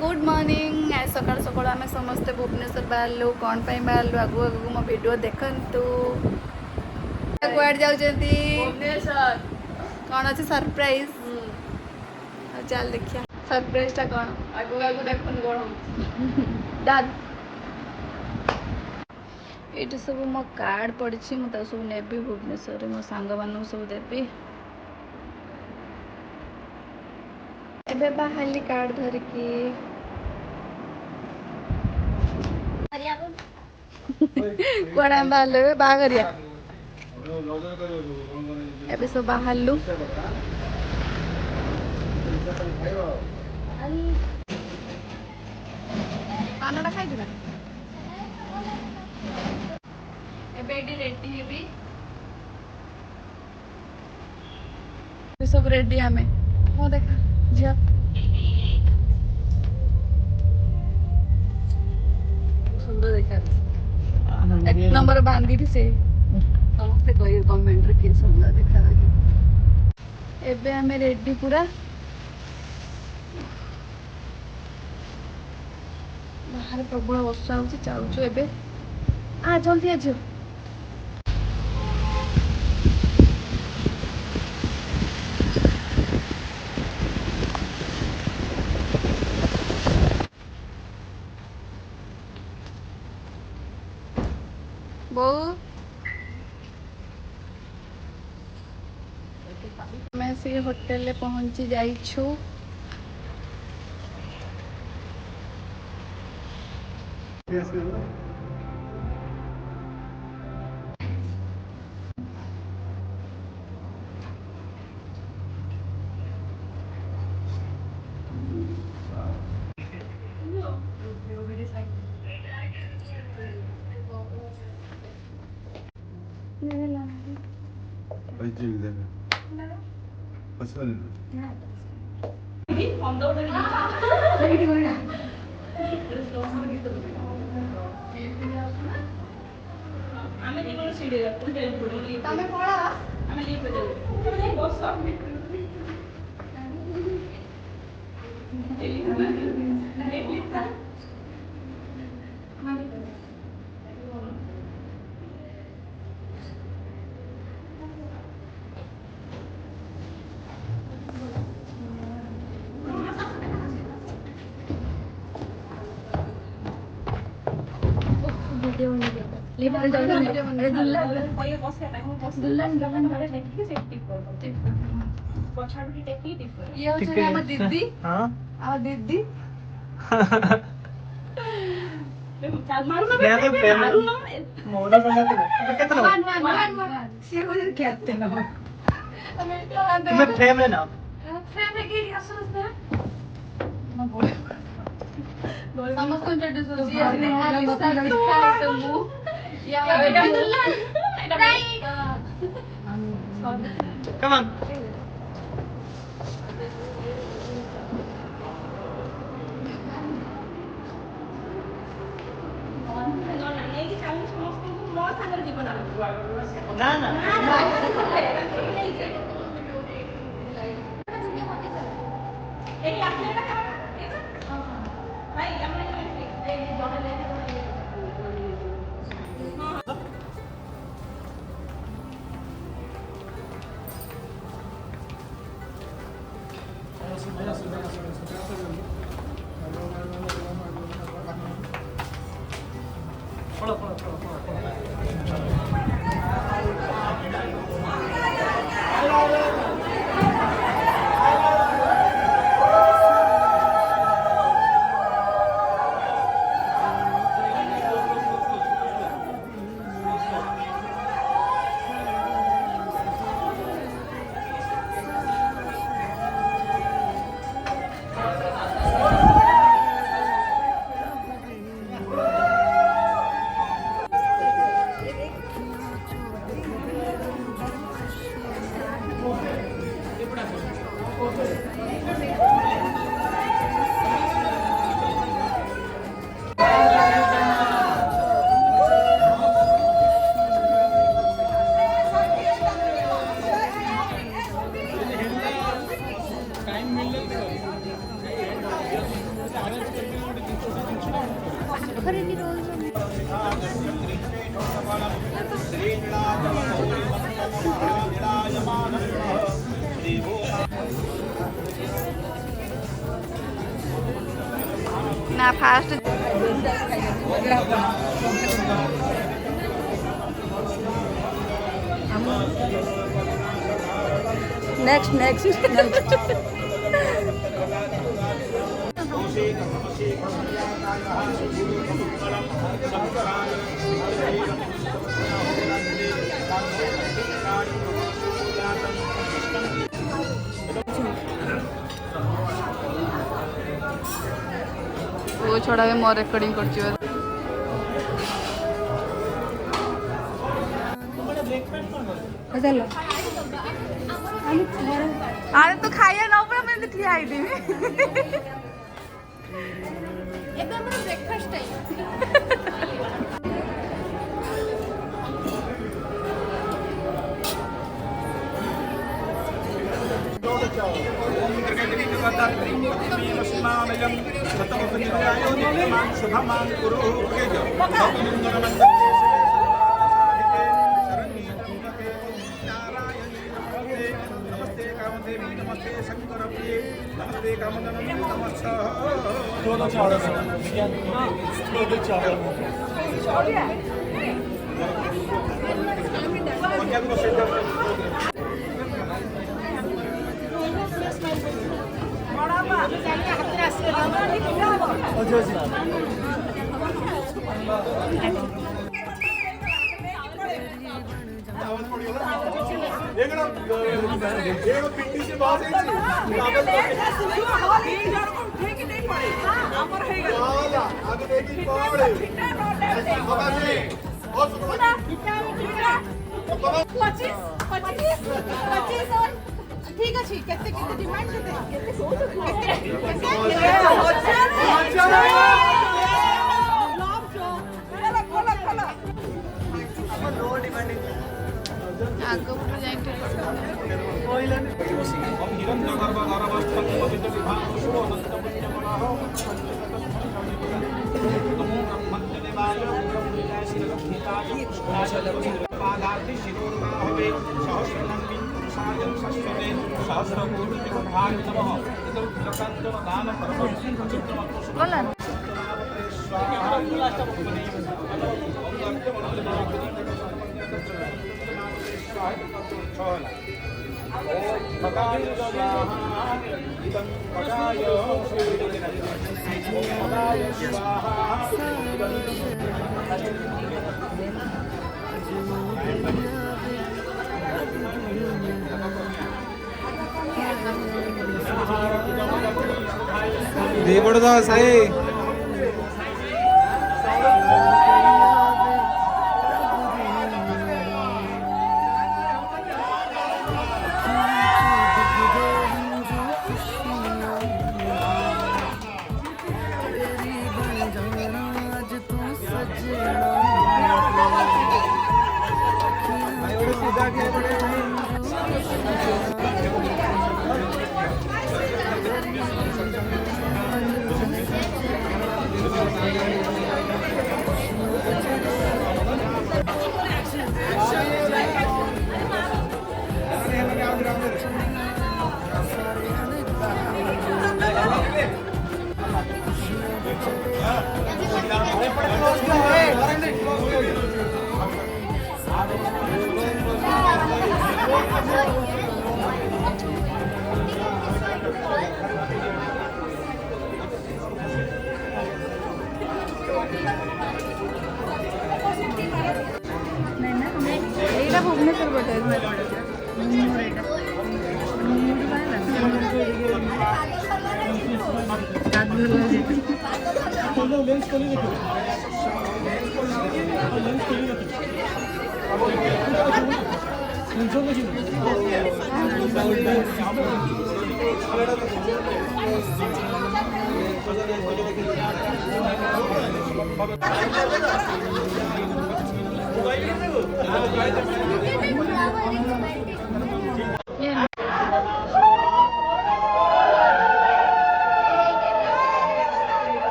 Good morning आज सकाल सकाल आम समस्ते भुवनेश्वर बाहर कौन बाहर आगु आगु मो वीडियो देखु कुआड जाऊँगी कौन अच्छे सरप्राइज चल देखिए सरप्राइज टा कौन आगु आगु देखन कौन दाद ये सब मो कार्ड पड़ी मुझे सब नेबी भुवनेश्वर मो सांग मान सब देवी एबे बाहरली कार्ड धरिकी कुआडे बाहर बाहरिया एबे सब बाहरलु पानटा खाई रेडी हेबी सब रेडी आमे मो देखा झिया सुंदर देखा एक नंबर बांधी थी से समस्ते कहि कमेंट रे कि सुंदर देखा एबे आमे रेडी पूरा बाहर प्रबल वर्षा होची चालुछु एबे आ जल्दी आ झियो बो मैं से होटल ले पहुंची जाइछु तमे पळा आमे लीव पे तमे बस दीदी हाँ दीदी समस्त इंट्रोड्यूस होची Come on. ना ना ना फास्ट नेक्स्ट वो छोड़ा भी मोर रेकर्डिंग कर अरे तो खाइए ना ऊपर मैं दिखली आई थी एकदम ब्रेकफास्ट टाइम ठीक अच्छे केते केते डिमांड केते केते सोच लॉब जो खोला खोला खोला अपन लो डिमांडिंग आगो पुरो जाइते ओइलन हम निरंतर गर्भ धारावस्था पवित्र विभाग शुभ अनंत पुण्य मनाहो नमो ब्रह्मज्ञ देवाय ब्रह्मविद्याय श्रीलक्ष्मीताय पादार्थ शिरोर्बाहवे सहस्रनाम सायं सस्वते सहस्रकोटि देवताय नमः इदं प्रकाण्डं दान परमं चित्रमत्व देवड़दा साई भुवनेश्वर बोलते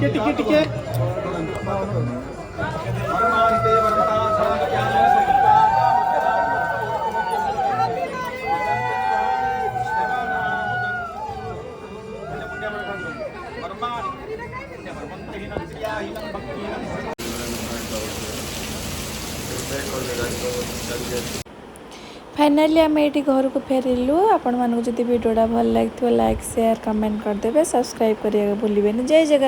टिके टिके फाइनाली आम ये घर को फेरिलु। आपण मानक जदि वीडियोटा भल लगे लाइक शेयर कमेंट करदे सब्सक्राइब करिया भूलिए। जय जगन्नाथ।